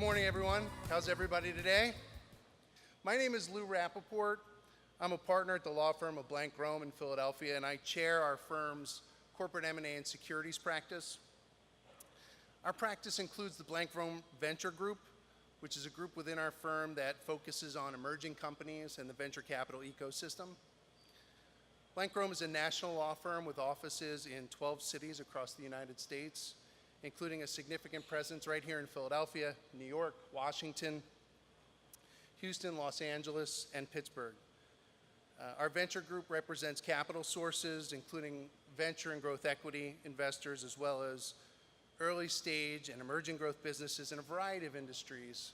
morning, everyone. How's everybody today? My name is Lou Rappaport. I'm a partner at the law firm of Blank Rome in Philadelphia, and I chair our firm's corporate M&A and securities practice. Our practice includes the Blank Rome Venture Group, which is a group within our firm that focuses on emerging companies and the venture capital ecosystem. Blank Rome is a national law firm with offices in 12 cities across the United States, including a significant presence right here in Philadelphia, New York, Washington, Houston, Los Angeles, and Pittsburgh. Our venture group represents capital sources, including venture and growth equity investors, as well as early stage and emerging growth businesses in a variety of industries,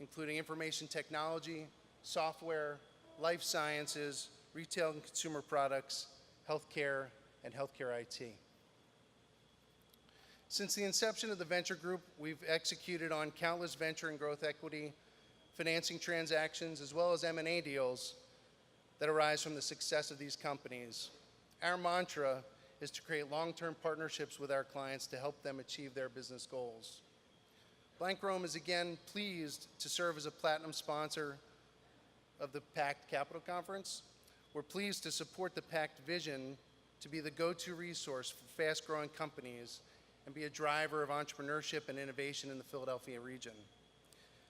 including information technology, software, life sciences, retail and consumer products, healthcare, and healthcare IT. Since the inception of the venture group, we've executed on countless venture and growth equity financing transactions, as well as M&A deals that arise from the success of these companies. Our mantra is to create long-term partnerships with our clients to help them achieve their business goals. Blank Rome is again pleased to serve as a platinum sponsor of the PACTCapCon conference. We're pleased to support the PACT vision to be the go-to resource for fast-growing companies and be a driver of entrepreneurship and innovation in the Philadelphia region.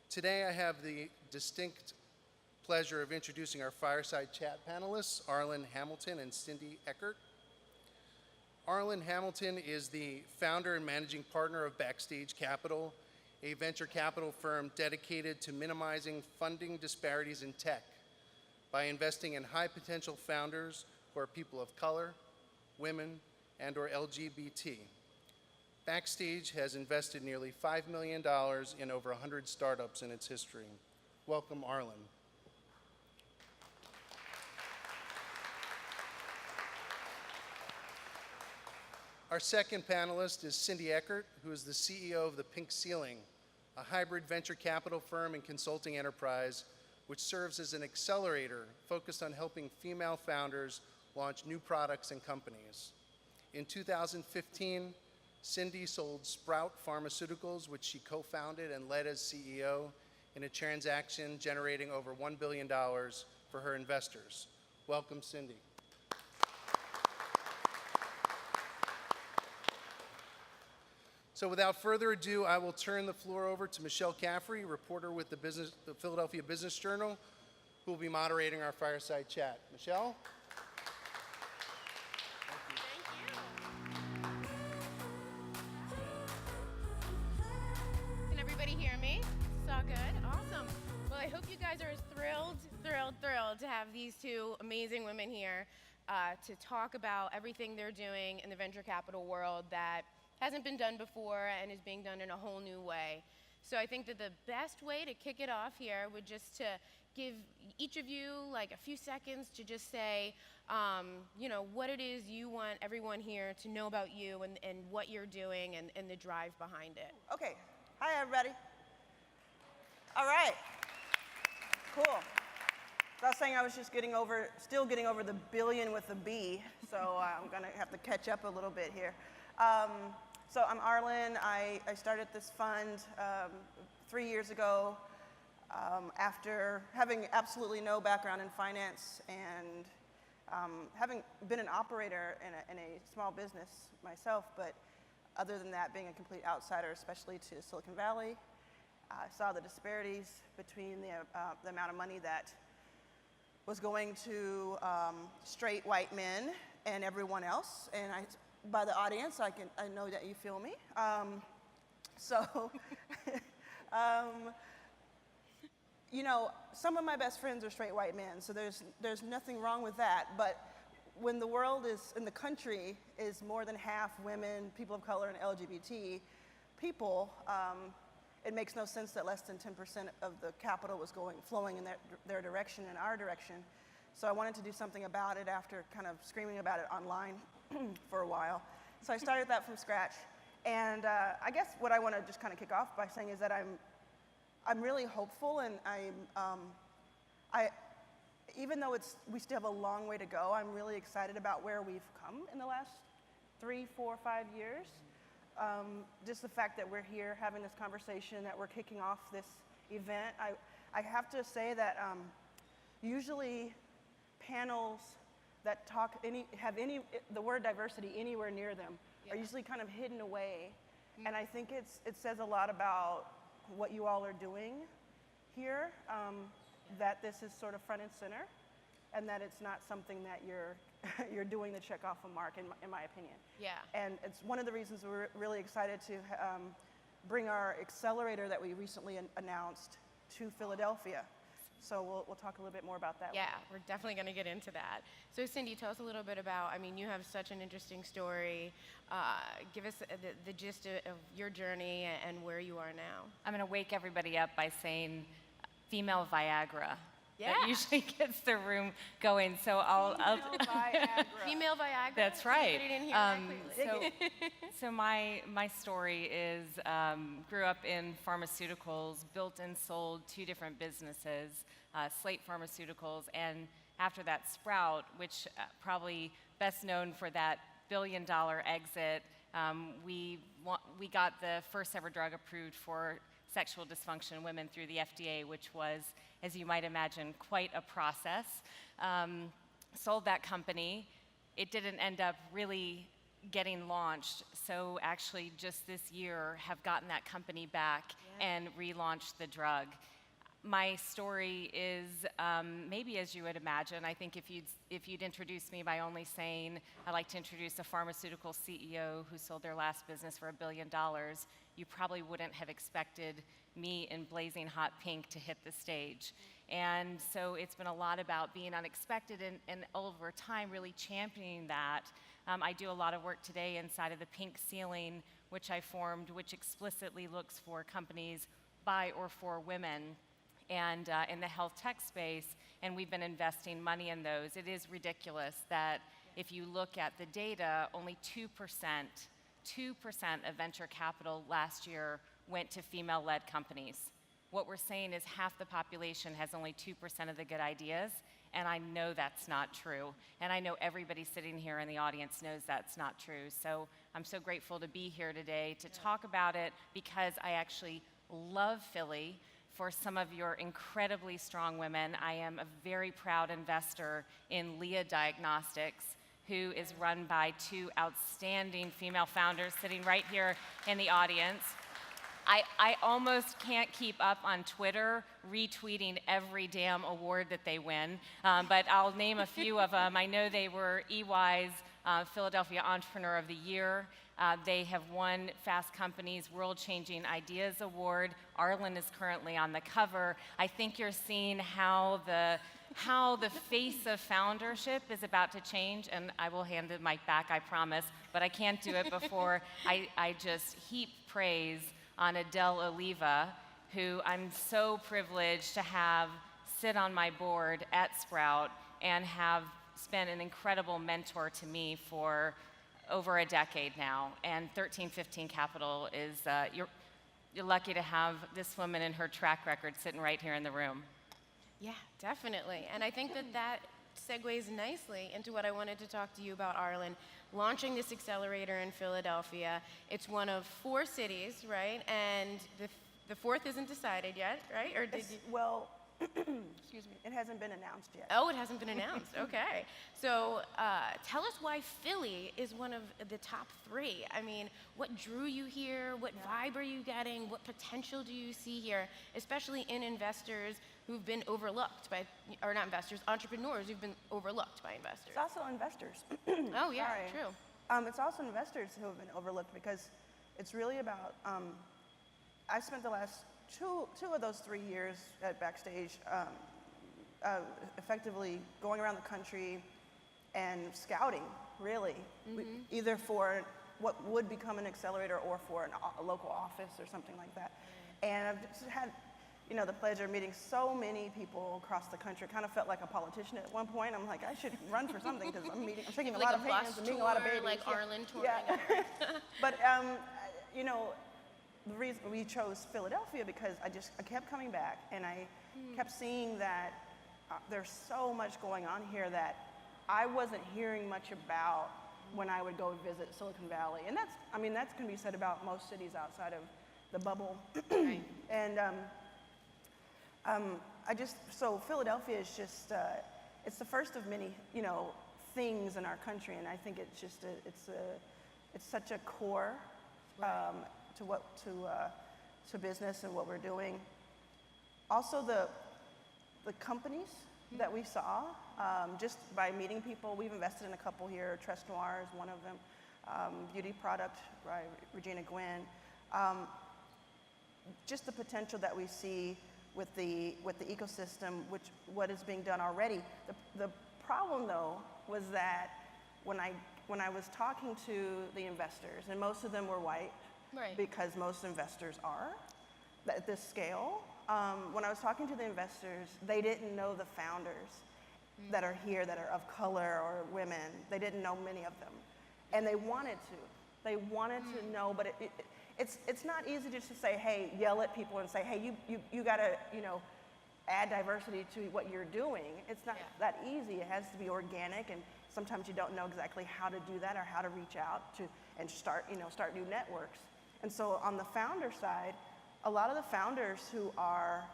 Today, I have the distinct pleasure of introducing our fireside chat panelists, Arlen Hamilton and Cindy Eckert. Arlen Hamilton is the founder and managing partner of Backstage Capital, a venture capital firm dedicated to minimizing funding disparities in tech by investing in high potential founders who are people of color, women, and or LGBT. Backstage has invested nearly $5 million in over 100 startups in its history. Welcome, Arlen. Our second panelist is Cindy Eckert, who is the CEO of the Pink Ceiling, a hybrid venture capital firm and consulting enterprise which serves as an accelerator focused on helping female founders launch new products and companies. In 2015, Cindy sold Sprout Pharmaceuticals, which she co-founded and led as CEO, in a transaction generating over $1 billion for her investors. Welcome, Cindy. So without further ado, I will turn the floor over to Michelle Caffrey, reporter with the Philadelphia Business Journal, who will be moderating our fireside chat. Michelle? Can everybody hear me? It's all good? Awesome. Well, I hope you guys are thrilled to have these two amazing women here to talk about everything they're doing in the venture capital world that hasn't been done before and is being done in a whole new way. So I think that the best way to kick it off here would just to give each of you like a few seconds to just say, what it is you want everyone here to know about you and what you're doing and the drive behind it. Okay. Hi, everybody. All right. Cool. So I was saying I was just still getting over the billion with a B, so I'm going to have to catch up a little bit here. So I'm Arlen. I started this fund 3 years ago after having absolutely no background in finance and having been an operator in a small business myself, but other than that, being a complete outsider, especially to Silicon Valley. I saw the disparities between the amount of money that was going to straight white men and everyone else, and by the audience, I know that you feel me. Some of my best friends are straight white men, so there's nothing wrong with that. But when the world in the country is more than half women, people of color, and LGBT people, it makes no sense that less than 10% of the capital was flowing in their direction, in our direction. So I wanted to do something about it after kind of screaming about it online for a while. So I started that from scratch. And I guess what I want to just kind of kick off by saying is that I'm really hopeful, and even though we still have a long way to go, I'm really excited about where we've come in the last 3, 4, 5 years. just the fact that we're here having this conversation, that we're kicking off this event. I have to say that usually panels that have the word diversity anywhere near them are usually kind of hidden away. And I think it says a lot about what you all are doing here, that this is sort of front and center, and that it's not something that you're doing to check off a mark, in my opinion. Yeah. And it's one of the reasons we're really excited to bring our accelerator that we recently announced to Philadelphia. So we'll talk a little bit more about that. Yeah, we're definitely going to get into that. So Cindy, tell us a little bit about, I mean, you have such an interesting story. Give us the gist of your journey and where you are now. I'm going to wake everybody up by saying female Viagra. Yeah. That usually gets the room going. So I'll Viagra. Female Viagra? That's right. Somebody didn't hear that clearly. So my story is grew up in pharmaceuticals, built and sold 2 different businesses, Slate Pharmaceuticals, and after that Sprout, which probably best known for that billion-dollar exit, we got the first ever drug approved for sexual dysfunction in women through the FDA, which was, as you might imagine, quite a process. Sold that company. It didn't end up really getting launched, so actually just this year have gotten that company back and relaunched the drug. My story is maybe as you would imagine. I think if you'd introduce me by only saying I'd like to introduce a pharmaceutical CEO who sold their last business for $1 billion, you probably wouldn't have expected me in blazing hot pink to hit the stage. And so it's been a lot about being unexpected and over time really championing that. I do a lot of work today inside of the Pink Ceiling, which I formed, which explicitly looks for companies by or for women and in the health tech space, and we've been investing money in those. It is ridiculous that if you look at the data, only 2% of venture capital last year went to female-led companies. What we're saying is half the population has only 2% of the good ideas, and I know that's not true. And I know everybody sitting here in the audience knows that's not true. So I'm so grateful to be here today to talk about it because I actually love Philly for some of your incredibly strong women. I am a very proud investor in Leah Diagnostics, who is run by 2 outstanding female founders sitting right here in the audience. I almost can't keep up on Twitter retweeting every damn award that they win, but I'll name a few of them. I know they were EY's Philadelphia Entrepreneur of the Year. They have won Fast Company's World Changing Ideas Award. Arlen is currently on the cover. I think you're seeing how the face of foundership is about to change, and I will hand the mic back, I promise, but I can't do it before I just heap praise on Adele Oliva, who I'm so privileged to have sit on my board at Sprout and have been an incredible mentor to me for over a decade now. And 1315 Capital is, you're lucky to have this woman and her track record sitting right here in the room. Yeah, definitely. And I think that segues nicely into what I wanted to talk to you about, Arlen. Launching this accelerator in Philadelphia. It's one of 4 cities, right? And the 4th isn't decided yet, right? Or did you? Well, excuse me, it hasn't been announced yet. Oh, it hasn't been announced. Okay. So tell us why Philly is one of the top 3. I mean, what drew you here? What vibe are you getting? What potential do you see here, especially in investors who've been overlooked by, or not investors, entrepreneurs who've been overlooked by investors? It's also investors. Oh, yeah, Sorry. true. It's also investors who have been overlooked because it's really about, I spent the last two of those 3 years at Backstage effectively going around the country and scouting, really, either for what would become an accelerator or for a local office or something like that. And I've just had, the pleasure of meeting so many people across the country. Kind of felt like a politician at one point. I'm like, I should run for something because I'm taking a lot of hands and meeting a lot of babies. Like Arlen touring. Yeah. But the reason we chose Philadelphia because I kept coming back and I kept seeing that there's so much going on here that I wasn't hearing much about when I would go visit Silicon Valley. And that's, I mean, that's going to be said about most cities outside of the bubble. Right. And so Philadelphia is just, it's the first of many, things in our country, and I think it's just, it's such a core to business and what we're doing. Also, the companies that we saw, just by meeting people, we've invested in a couple here. Tres Noir is one of them. Beauty Product by Regina Gwynn. Just the potential that we see with the ecosystem, what is being done already. The problem, though, was that when I was talking to the investors, and most of them were white, Right. because most investors are at this scale. When I was talking to the investors, they didn't know the founders that are here that are of color or women. They didn't know many of them, and they wanted to. They wanted to know, but it's not easy just to say, hey, yell at people and say, hey, you got to, add diversity to what you're doing. It's not that easy. It has to be organic, and sometimes you don't know exactly how to do that or how to reach out to and start new networks. And so on the founder side, a lot of the founders who are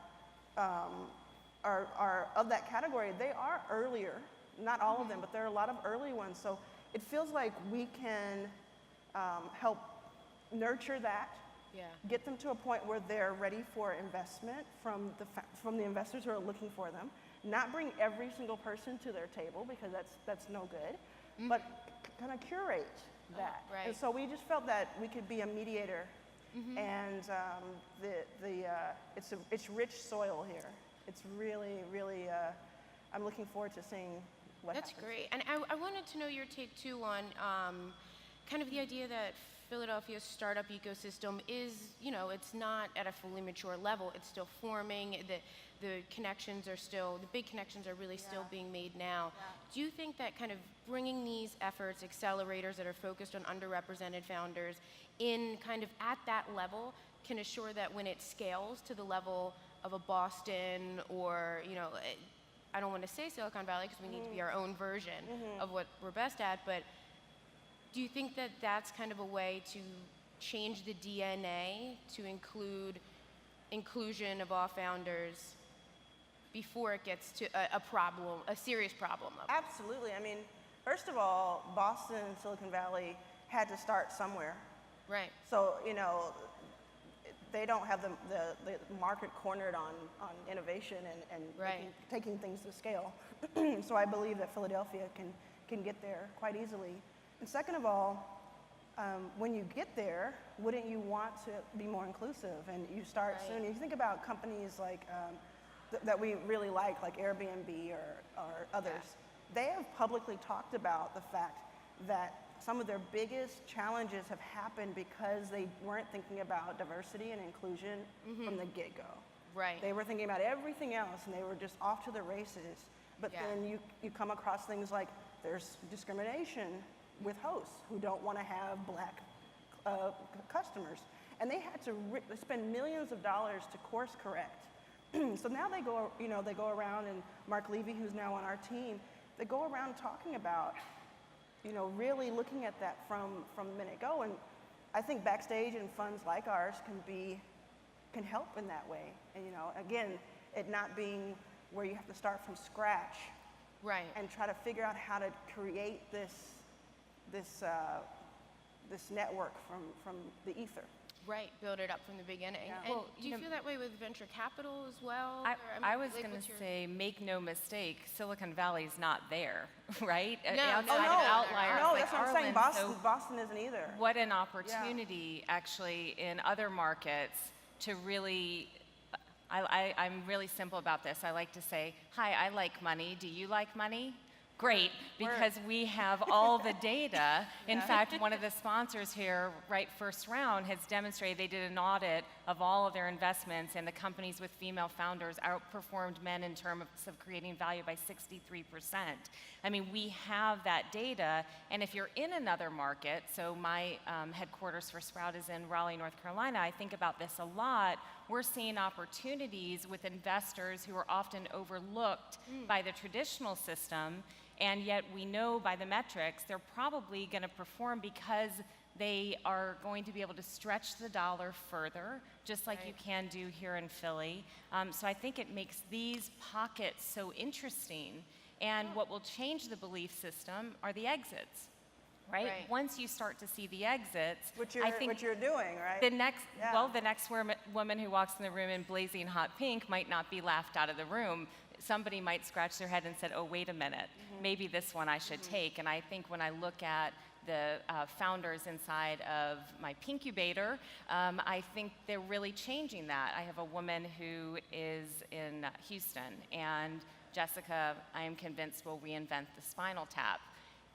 of that category, they are earlier. Not all of them, but there are a lot of early ones. So it feels like we can help nurture that, get them to a point where they're ready for investment from the investors who are looking for them. Not bring every single person to their table, because that's no good, but kind of curate that. Right. And so we just felt that we could be a mediator, and it's rich soil here. It's really, really. I'm looking forward to seeing what That's happens. great. And I wanted to know your take too on kind of the idea that Philadelphia's startup ecosystem is, it's not at a fully mature level. It's still forming. The connections are still, the big connections are really still being made now. Yeah. Do you think that kind of bringing these efforts, accelerators that are focused on underrepresented founders in kind of at that level can assure that when it scales to the level of a Boston or, I don't want to say Silicon Valley because we need to be our own version of what we're best at, but do you think that that's kind of a way to change the DNA to include inclusion of all founders before it gets to a problem, a serious problem level? Absolutely. I mean, first of all, Boston and Silicon Valley had to start somewhere. Right. So, they don't have the market cornered on innovation and Right. taking things to scale. So I believe that Philadelphia can get there quite easily. And second of all, when you get there, wouldn't you want to be more inclusive? And you start Right. soon. You think about companies like that we really like Airbnb or others. They have publicly talked about the fact that some of their biggest challenges have happened because they weren't thinking about diversity and inclusion from the get-go. Right. They were thinking about everything else, and they were just off to the races. But then you come across things like there's discrimination with hosts who don't want to have black customers. And they had to spend millions of dollars to course correct. So now they go around, and Mark Levy, who's now on our team, they go around talking about, really looking at that from the minute go. And I think Backstage and funds like ours can help in that way. And again, it not being where you have to start from scratch, Right. and try to figure out how to create this network from the ether. Right. Build it up from the beginning. Yeah. And Well, do you feel that way with venture capital as well? I was going to what's your- say, make no mistake, Silicon Valley's not there, right? No, Outside no, of no, outliers No, like that's what I'm saying. Arlen, Boston isn't either. what an opportunity, actually, in other markets to really. I'm really simple about this. I like to say, hi, I like money. Do you like money? Great, because we have all the data. In fact, one of the sponsors here, right first round, has demonstrated they did an audit of all of their investments, and the companies with female founders outperformed men in terms of creating value by 63%. I mean, we have that data, and if you're in another market, so my headquarters for Sprout is in Raleigh, North Carolina, I think about this a lot. We're seeing opportunities with investors who are often overlooked by the traditional system. And yet we know by the metrics they're probably going to perform because they are going to be able to stretch the dollar further, just like you can do here in Philly. So I think it makes these pockets so interesting. And what will change the belief system are the exits, right? Once you start to see the exits, Which I think you're doing, right? the next, well, the next woman who walks in the room in blazing hot pink might not be laughed out of the room. Somebody might scratch their head and said, oh, wait a minute, maybe this one I should take. And I think when I look at the founders inside of my Pinkubator, I think they're really changing that. I have a woman who is in Houston, and Jessica, I am convinced, will reinvent the spinal tap.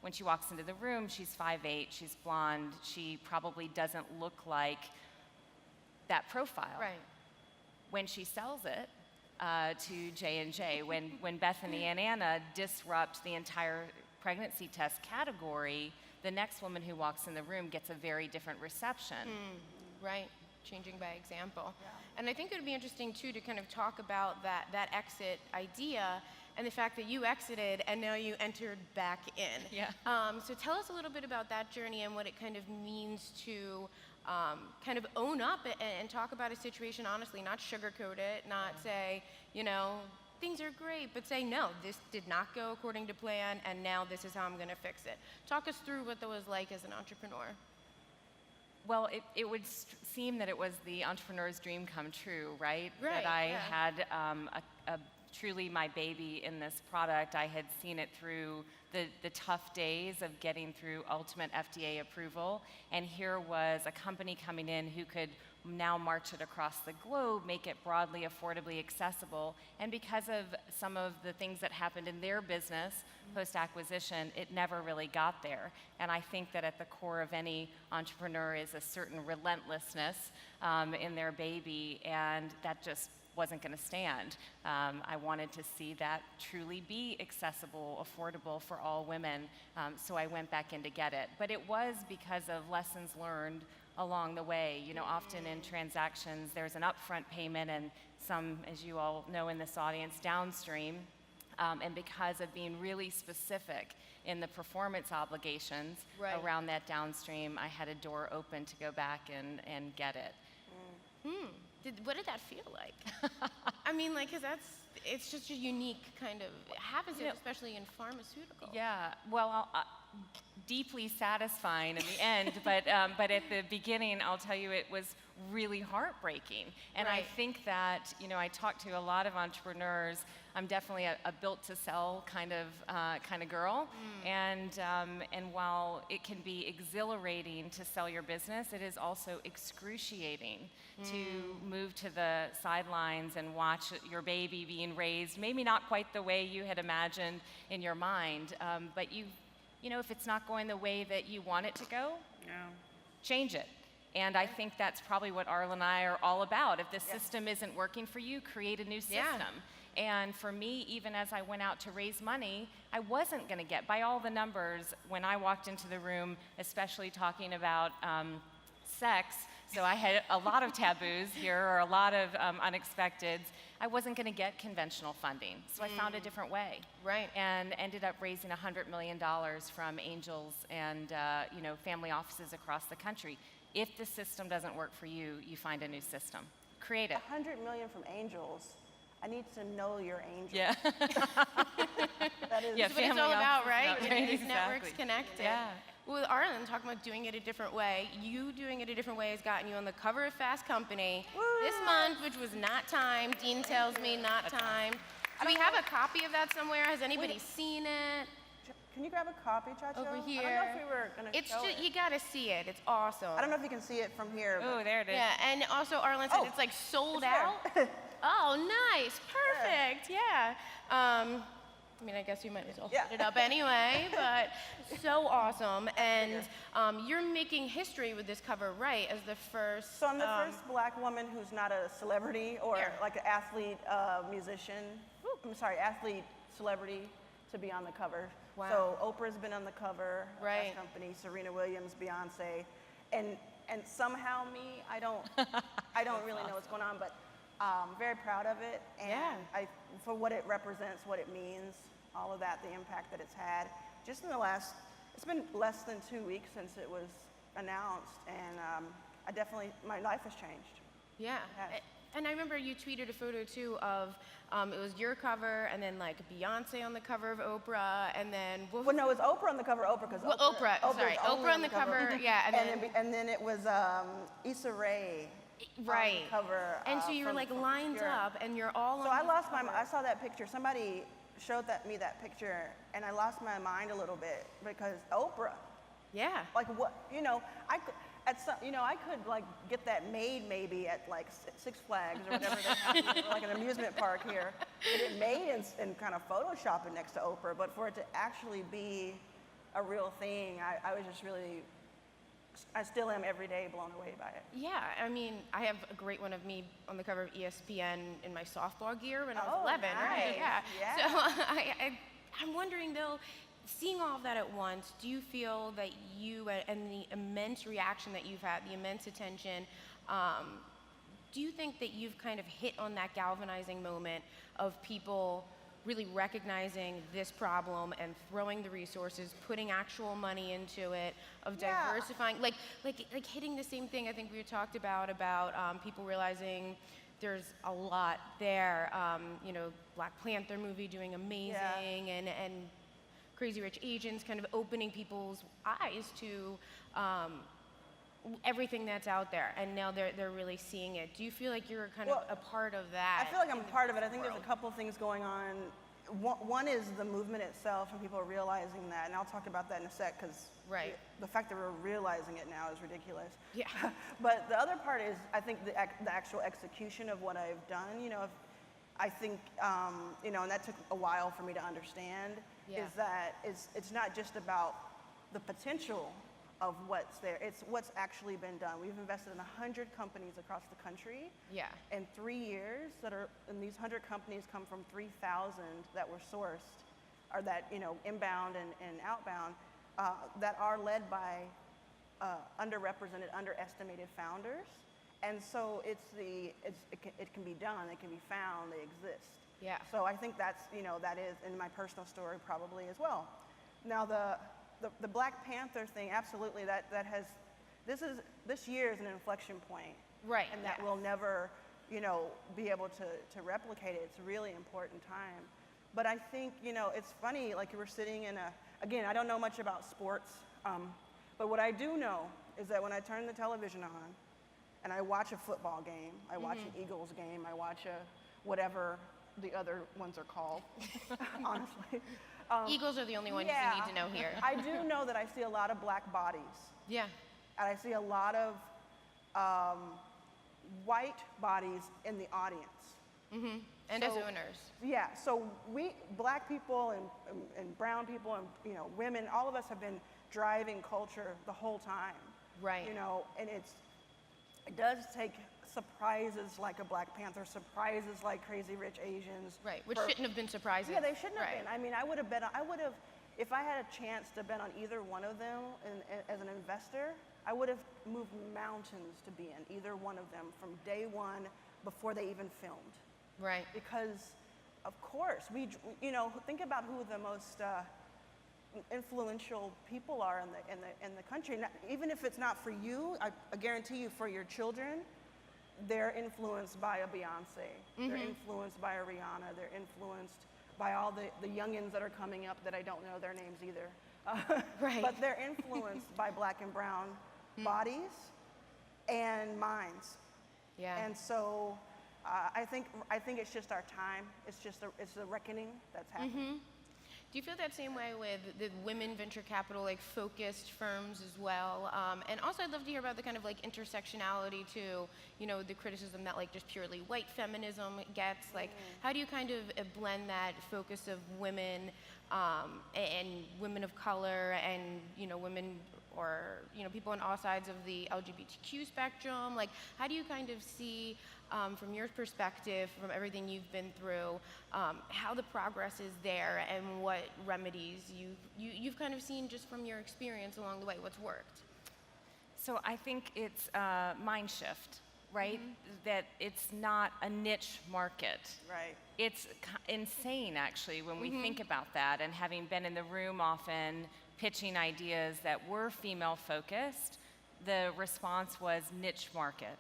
When she walks into the room, she's 5'8", she's blonde, she probably doesn't look like that profile. Right. When she sells it to J&J, when Bethany and Anna disrupt the entire pregnancy test category, the next woman who walks in the room gets a very different reception. Right, changing by example. And I think it would be interesting too to kind of talk about that exit idea and the fact that you exited and now you entered back in. Yeah. So tell us a little bit about that journey and what it kind of means to kind of own up and talk about a situation honestly, not sugarcoat it, not say, you know, things are great, but say, no, this did not go according to plan, and now this is how I'm going to fix it. Talk us through what that was like as an entrepreneur. Well, it would seem that it was the entrepreneur's dream come true, right? Right, That I yeah. had truly my baby in this product. I had seen it through the tough days of getting through ultimate FDA approval, and here was a company coming in who could now march it across the globe, make it broadly, affordably accessible, and because of some of the things that happened in their business post-acquisition, it never really got there. And I think that at the core of any entrepreneur is a certain relentlessness in their baby, and that just wasn't going to stand. I wanted to see that truly be accessible, affordable for all women, so I went back in to get it. But it was because of lessons learned along the way. You know, often in transactions, there's an upfront payment and some, as you all know in this audience, downstream. And because of being really specific in the performance obligations around that downstream, I had a door open to go back and get it. What did that feel like? I mean, like, 'cause it's just a unique kind of, it happens especially in pharmaceuticals. Yeah, well, deeply satisfying in the end, but at the beginning, I'll tell you, it was really heartbreaking. And I think that, you know, I talk to a lot of entrepreneurs. I'm definitely a built-to-sell kind of girl, and while it can be exhilarating to sell your business, it is also excruciating to move to the sidelines and watch your baby being raised, maybe not quite the way you had imagined in your mind, but you know, if it's not going the way that you want it to go, change it. And I think that's probably what Arla and I are all about. If the system isn't working for you, create a new system. And for me, even as I went out to raise money, I wasn't going to get, by all the numbers, when I walked into the room, especially talking about sex, so I had a lot of taboos here, or a lot of unexpecteds, I wasn't going to get conventional funding. So I found a different way. Right. And ended up raising $100 million from angels and you know, family offices across the country. If the system doesn't work for you, you find a new system. Create it. 100 million from angels. I need to know your angels. Yeah. That is That's what it's all about, right? Right, These networks exactly. connected. Yeah. With Arlen, talking about doing it a different way, you doing it a different way has gotten you on the cover of Fast Company this month, which was not timed. Dean tells me not timed. Do we have a copy of that somewhere? Has anybody seen it? Can you grab a copy, Chacho? Over I don't know here. if we were going to It's show just, it. you gotta see it. It's awesome. I don't know if you can see it from here. but- Oh, there it is. Yeah, and also Arlen said Oh, it's like sold it's there. out. Oh, nice, perfect, yeah. I mean, I guess you might as well Yeah. put it up anyway, but so awesome. And you're making history with this cover, right, as the first. So I'm the first black woman who's not a celebrity or Here. like an athlete, musician. I'm sorry, athlete, celebrity to be on the cover. Wow. So Oprah's been on the cover of Right. Fast Company, Serena Williams, Beyonce, and somehow me, I don't really know what's going on, but I'm very proud of it, and Yeah. for what it represents, what it means. all of that, the impact that it's had. Just in the last, it's been less than 2 weeks since it was announced, and my life has changed. Yeah. Yes. And I remember you tweeted a photo too of, it was your cover and then like Beyonce on the cover of Oprah and then... Well, no, it was Oprah on the cover of Oprah because Oprah, sorry, Oprah on the cover, yeah. And then it was Issa Rae right. on the cover. And so you were from like lined Obscure. up and you're all So on I the lost cover. I saw that picture. Somebody showed me that picture, and I lost my mind a little bit because Oprah. Yeah. Like what? I could I could like get that made maybe at like Six Flags or whatever they have, or like an amusement park here. Get it made and kind of Photoshop it next to Oprah, but for it to actually be a real thing, I was just really. I still am every day blown away by it. Yeah, I mean, I have a great one of me on the cover of ESPN in my softball gear when I was Oh, 11, right? nice. Yeah. Yeah. So I'm wondering though, seeing all of that at once, do you feel that you and the immense reaction that you've had, the immense attention, do you think that you've kind of hit on that galvanizing moment of people really recognizing this problem and throwing the resources, putting actual money into it, of Yeah. diversifying, like hitting the same thing I think we talked about people realizing there's a lot there. Black Panther movie doing amazing, and Crazy Rich Asians kind of opening people's eyes to everything that's out there, and now they're really seeing it. Do you feel like you're kind of a part of that? I feel like I'm a part of it. I think there's a couple of things going on. One is the movement itself and people are realizing that, and I'll talk about that in a sec because Right. the fact that we're realizing it now is ridiculous. Yeah. But the other part is, I think the actual execution of what I've done. I think, and that took a while for me to understand, Yeah. is that it's not just about the potential of what's there, it's what's actually been done. We've invested in 100 companies across the country. Yeah. In 3 years, and these 100 companies come from 3,000 that were sourced, or that, inbound and outbound, that are led by underrepresented, underestimated founders. And so it can be done, it can be found, they exist. Yeah. So I think that is in my personal story probably as well. Now the Black Panther thing, absolutely, this year is an inflection point. Right, And that yeah. we'll never, be able to replicate it. It's a really important time. But I think, it's funny, like we're sitting again, I don't know much about sports, but what I do know is that when I turn the television on and I watch a football game, I watch an Eagles game, I watch whatever the other ones are called, honestly. Eagles are the only ones Yeah. you need to know here. I do know that I see a lot of black bodies, Yeah. and I see a lot of white bodies in the audience. And So- as owners. Yeah, so we, black people and brown people and women, all of us have been driving culture the whole time. Right. And it does take surprises like a Black Panther, surprises like Crazy Rich Asians. Right, which for- shouldn't have been surprising. Yeah, they shouldn't have Right. been. I mean, I would have, if I had a chance to bet on either one of them as an investor, I would have moved mountains to be in either one of them from day one before they even filmed. Right. Because, of course, think about who the most influential people are in the country. Even if it's not for you, I guarantee you, for your children, they're influenced by a Beyonce. They're influenced by a Rihanna. They're influenced by all the youngins that are coming up that I don't know their names either. Right. But they're influenced by black and brown bodies and minds. Yeah. And so I think it's just our time. It's the reckoning that's happening. Do you feel that same way with the women venture capital, like focused firms as well? And also, I'd love to hear about the kind of like intersectionality too. The criticism that like just purely white feminism gets. Like, how do you kind of blend that focus of women and women of color and women or people on all sides of the LGBTQ spectrum? Like, how do you kind of see, from your perspective, from everything you've been through, how the progress is there and what remedies you've kind of seen just from your experience along the way? What's worked? So I think it's a mind shift. right? That it's not a niche market. Right. It's insane, actually, when we think about that. And having been in the room often pitching ideas that were female-focused, the response was niche market.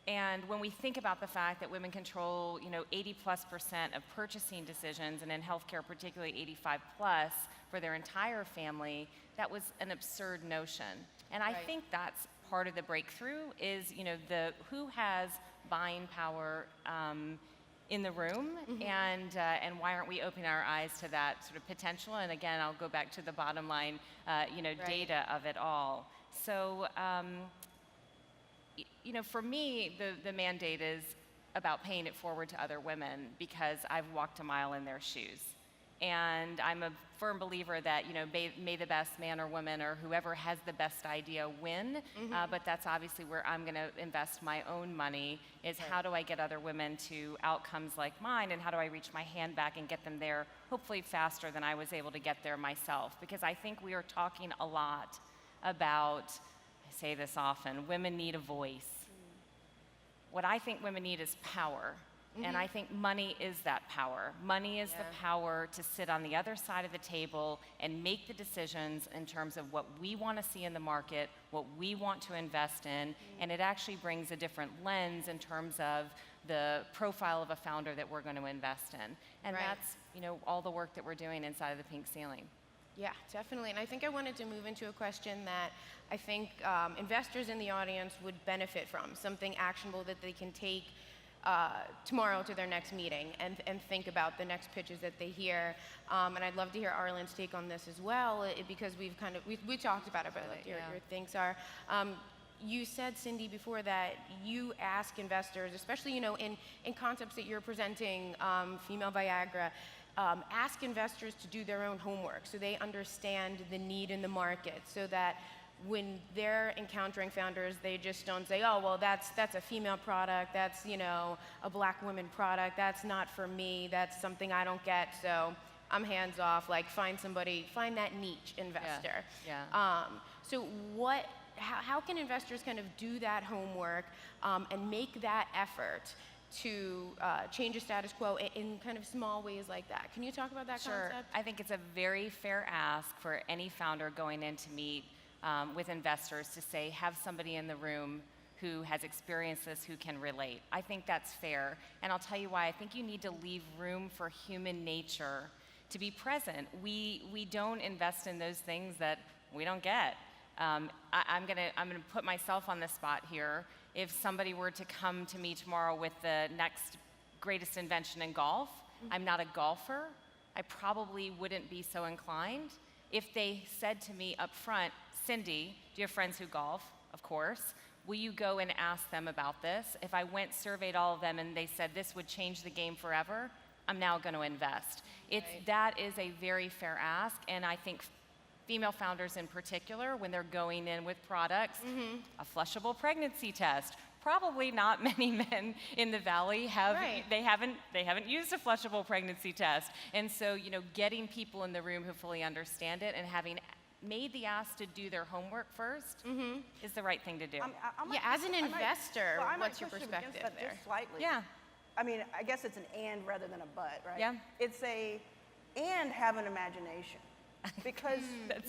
And when we think about the fact that women control, 80+% of purchasing decisions, and in healthcare particularly 85+ for their entire family, that was an absurd notion. And I think that's part of the breakthrough is, the who has buying power in the room, and why aren't we opening our eyes to that sort of potential? And again, I'll go back to the bottom line, data of it all. So, for me, the mandate is about paying it forward to other women because I've walked a mile in their shoes. And I'm a firm believer that, may the best man or woman or whoever has the best idea win. But that's obviously where I'm going to invest my own money is how do I get other women to outcomes like mine, and how do I reach my hand back and get them there, hopefully faster than I was able to get there myself. Because I think we are talking a lot about, I say this often, women need a voice. What I think women need is power. And I think money is that power. Money is the power to sit on the other side of the table and make the decisions in terms of what we want to see in the market, what we want to invest in, and it actually brings a different lens in terms of the profile of a founder that we're going to invest in. And that's, all the work that we're doing inside of the Pink Ceiling. Yeah, definitely. And I think I wanted to move into a question that I think investors in the audience would benefit from, something actionable that they can take tomorrow to their next meeting and think about the next pitches that they hear. And I'd love to hear Arlen's take on this as well, because we talked about it, but like your things are. You said, Cindy, before that you ask investors, especially in concepts that you're presenting, female Viagra, ask investors to do their own homework so they understand the need in the market, so that when they're encountering founders, they just don't say, oh, well, that's a female product, that's, a black woman product, that's not for me, that's something I don't get, so I'm hands off, like find that niche investor. So how can investors kind of do that homework and make that effort to change a status quo in kind of small ways like that? Can you talk about that concept? Sure. I think it's a very fair ask for any founder going in to meet with investors to say, have somebody in the room who has experienced this, who can relate. I think that's fair. And I'll tell you why. I think you need to leave room for human nature to be present. We don't invest in those things that we don't get. I'm gonna put myself on the spot here. If somebody were to come to me tomorrow with the next greatest invention in golf, I'm not a golfer, I probably wouldn't be so inclined. If they said to me up front, Cindy, do you have friends who golf? Of course. Will you go and ask them about this? If I surveyed all of them and they said this would change the game forever, I'm now going to invest. That is a very fair ask, and I think female founders in particular, when they're going in with products, a flushable pregnancy test. Probably not many men in the Valley they haven't used a flushable pregnancy test. And so, getting people in the room who fully understand it and having made the ask to do their homework first is the right thing to do. As an investor, what's your perspective there? Just slightly. Yeah. I mean, I guess it's an and rather than a but, right? Yeah. It's a and have an imagination. Because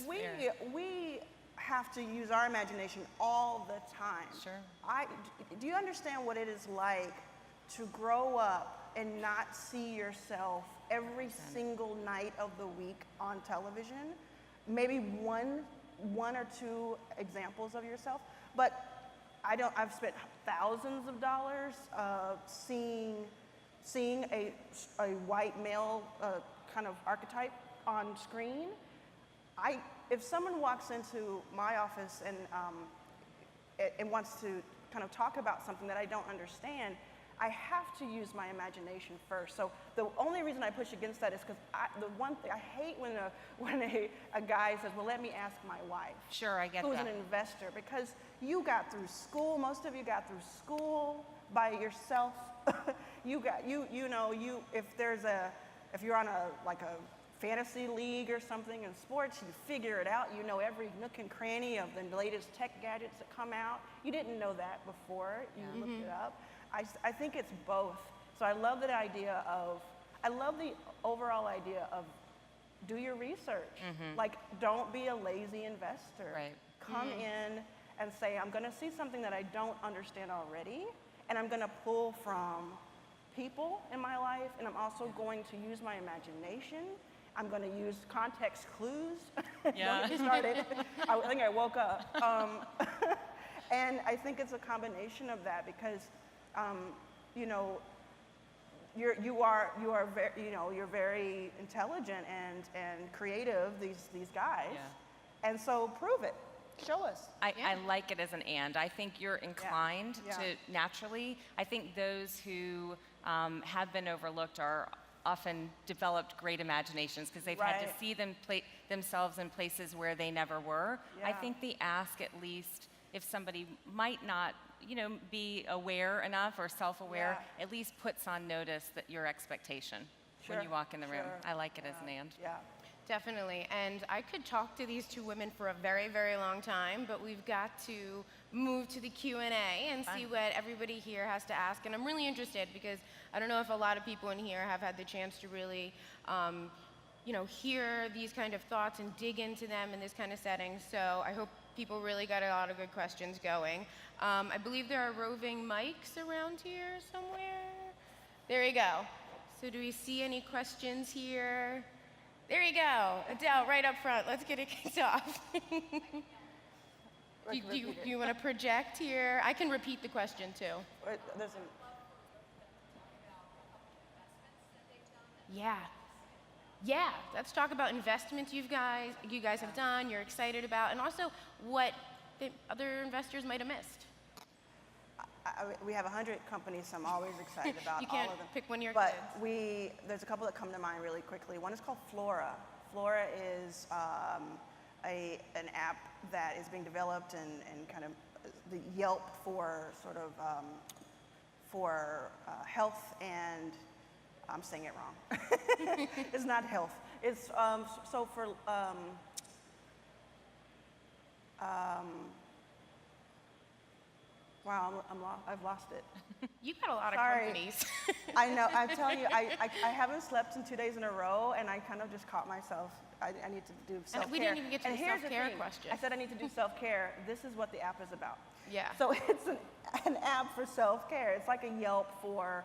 we have to use our imagination all the time. Sure. Do you understand what it is like to grow up and not see yourself every single night of the week on television? Maybe one or two examples of yourself, but I've spent thousands of dollars seeing a white male kind of archetype on screen. If someone walks into my office and wants to kind of talk about something that I don't understand, I have to use my imagination first. So the only reason I push against that is because the one thing I hate when a guy says, "Well, let me ask my wife." Sure, I get who's that. An investor, because you got through school. Most of you got through school by yourself. If you're on a fantasy league or something in sports, you figure it out. You know every nook and cranny of the latest tech gadgets that come out. You didn't know that before. You looked it up. I think it's both. So I love the overall idea of do your research. Like, don't be a lazy investor. Right. Come in and say, I'm going to see something that I don't understand already, and I'm going to pull from people in my life, and I'm also going to use my imagination. I'm going to use context clues. Yeah. Don't get me started. I think I woke up. And I think it's a combination of that because, you know, you're very intelligent and creative. These guys, and so prove it. Show us. I like it as an and. I think you're inclined to naturally. I think those who have been overlooked are often developed great imaginations because they've had to see themselves in places where they never were. I think the ask, at least, if somebody might not, you know, be aware enough or self-aware, at least puts on notice that your expectation when you walk in the room. I like it as an and. Yeah. Definitely, and I could talk to these two women for a very, very long time, but we've got to move to the Q&A and see what everybody here has to ask. And I'm really interested because I don't know if a lot of people in here have had the chance to really, you know, hear these kind of thoughts and dig into them in this kind of setting. So I hope people really got a lot of good questions going. I believe there are roving mics around here somewhere. There we go. So do we see any questions here? There you go. Adele, right up front. Let's get it kicked off. Do you want to project here? I can repeat the question, too. Yeah, let's talk about investments you guys have done, you're excited about, and also what the other investors might have missed. We have 100 companies, so I'm always excited about You can't all of them. pick one of your But kids. there's a couple that come to mind really quickly. One is called Flora. Flora is an app that is being developed and kind of the Yelp for sort of for health and I'm saying it wrong. It's not health. It's so for wow, I've lost it. You got a lot Sorry. of companies. I know. I'm telling you, I haven't slept in 2 days in a row, and I kind of just caught myself. I need to do self-care. And we didn't even get to the here's self-care thing. question. I said I need to do self-care. This is what the app is about. Yeah. So it's an app for self-care. It's like a Yelp for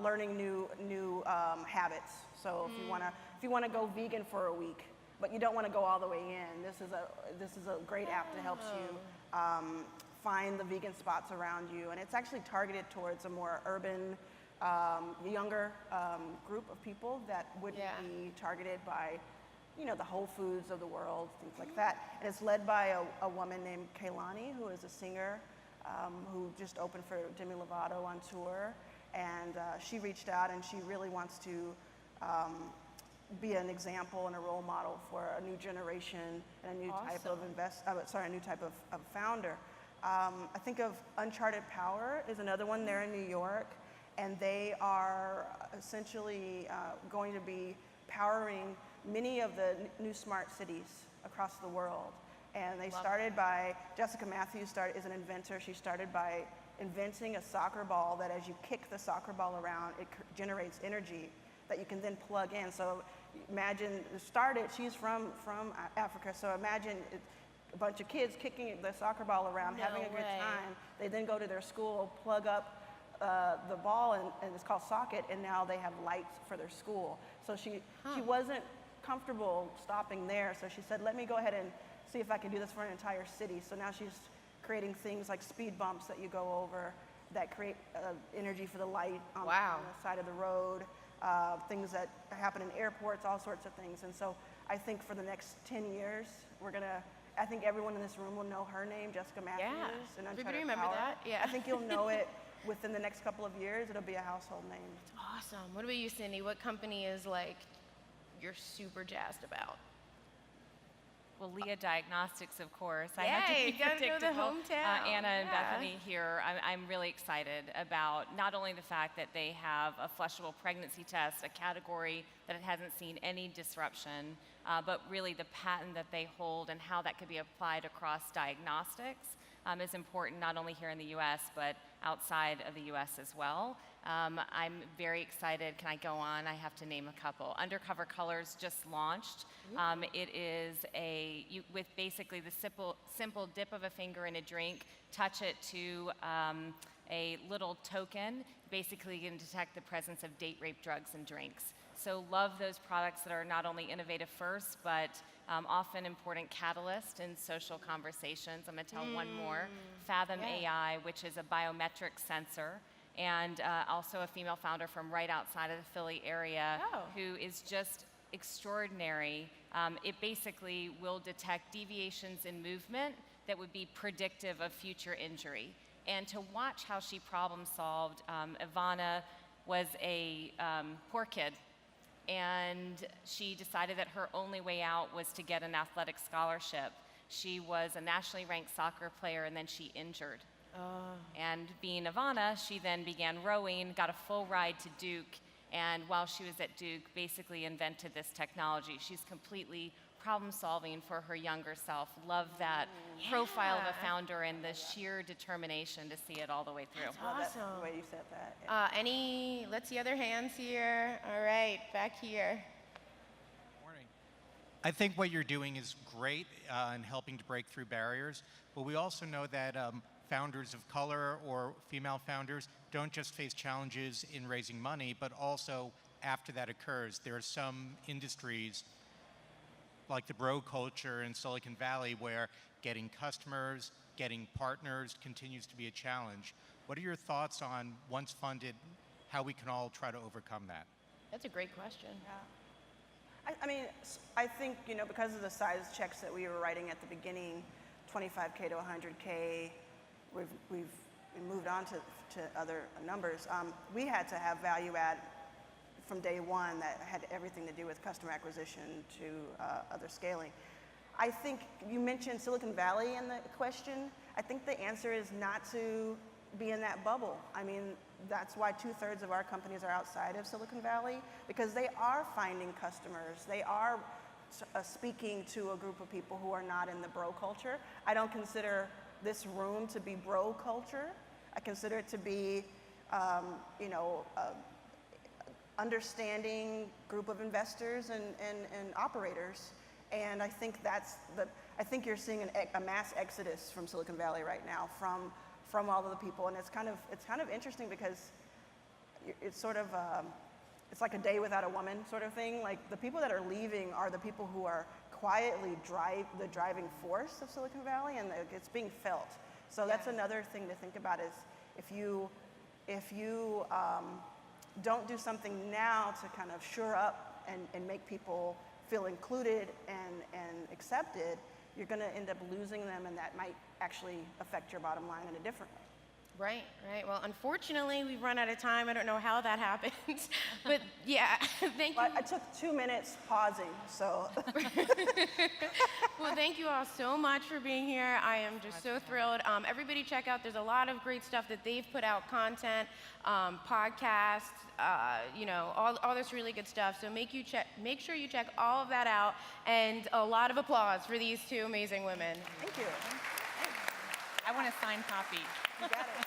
learning new habits. So if you wanna go vegan for a week, but you don't want to go all the way in, this is a great app that helps you find the vegan spots around you, and it's actually targeted towards a more urban, younger group of people that wouldn't be targeted by, you know, the Whole Foods of the world, things like that. And it's led by a woman named Kaylani, who is a singer who just opened for Demi Lovato on tour, and she reached out and she really wants to be an example and a role model for a new generation and a new type of a new type of founder. I think of Uncharted Power is another one there in New York, and they are essentially going to be powering many of the new smart cities across the world. And they started by, Jessica Matthews is an inventor. She started by inventing a soccer ball that as you kick the soccer ball around, it generates energy that you can then plug in. So imagine, she's from Africa, so imagine a bunch of kids kicking the soccer ball around, having a good time. They then go to their school, plug up the ball, and it's called socket, and now they have lights for their school. So she wasn't comfortable stopping there, so she said, let me go ahead and see if I can do this for an entire city. So now she's creating things like speed bumps that you go over that create energy for the light on the side of the road, things that happen in airports, all sorts of things. And so I think for the next 10 years, I think everyone in this room will know her name, Jessica Matthews. Yeah, And everybody Uncharted remember Power. that? Yeah. I think you'll know it within the next couple of years. It'll be a household name. Awesome. What about you, Cindy? What company is like you're super jazzed about? Well, Leah Diagnostics, of course. I Yay, have to be gotta go to the predictable. hometown. Anna and Yeah. Bethany here, I'm really excited about not only the fact that they have a flushable pregnancy test, a category that it hasn't seen any disruption, but really the patent that they hold and how that could be applied across diagnostics is important not only here in the US, but outside of the US as well. I'm very excited. Can I go on? I have to name a couple. Undercover Colors just launched. It is with basically the simple dip of a finger in a drink, touch it to a little token. Basically, you can detect the presence of date rape drugs in drinks. So love those products that are not only innovative first, but often important catalyst in social conversations. I'm going to tell one more. Fathom AI, which is a biometric sensor, and also a female founder from right outside of the Philly area who is just extraordinary. It basically will detect deviations in movement that would be predictive of future injury. And to watch how she problem solved, Ivana was a poor kid, and she decided that her only way out was to get an athletic scholarship. She was a nationally ranked soccer player, and then she injured. And being Ivana, she then began rowing, got a full ride to Duke, and while she was at Duke, basically invented this technology. She's completely problem solving for her younger self. Love that profile of a founder and the sheer determination to see it all the way through. That's Awesome. the way you said that. Yeah. Let's see other hands here. All right, back here. Morning. I think what you're doing is great in helping to break through barriers, but we also know that founders of color or female founders don't just face challenges in raising money, but also after that occurs. There are some industries like the bro culture in Silicon Valley where getting customers, getting partners continues to be a challenge. What are your thoughts on, once funded, how we can all try to overcome that? That's a great question. I mean, I think, because of the size checks that we were writing at the beginning, 25K to 100K, we've moved on to other numbers. We had to have value add from day one that had everything to do with customer acquisition to other scaling. I think you mentioned Silicon Valley in the question. I think the answer is not to be in that bubble. I mean, that's why 2/3 of our companies are outside of Silicon Valley, because they are finding customers. They are speaking to a group of people who are not in the bro culture. I don't consider this room to be bro culture. I consider it to be, understanding group of investors and operators. And I think I think you're seeing a mass exodus from Silicon Valley right now, from all of the people. And it's kind of interesting because it's sort of, it's like a day without a woman sort of thing. Like, the people that are leaving are the people who are quietly the driving force of Silicon Valley, and it's being felt. So that's another thing to think about, is if you don't do something now to kind of shore up and make people feel included and accepted, you're going to end up losing them, and that might actually affect your bottom line in a different way. Right. Well, unfortunately, we've run out of time. I don't know how that happened. But yeah, thank you. But I took 2 minutes pausing, so. Well, thank you all so much for being here. I am just so thrilled. Everybody check out, there's a lot of great stuff that they've put out, content, podcasts, all this really good stuff. So make sure you check all of that out, and a lot of applause for these two amazing women. Thank you. I want a signed copy. You got it.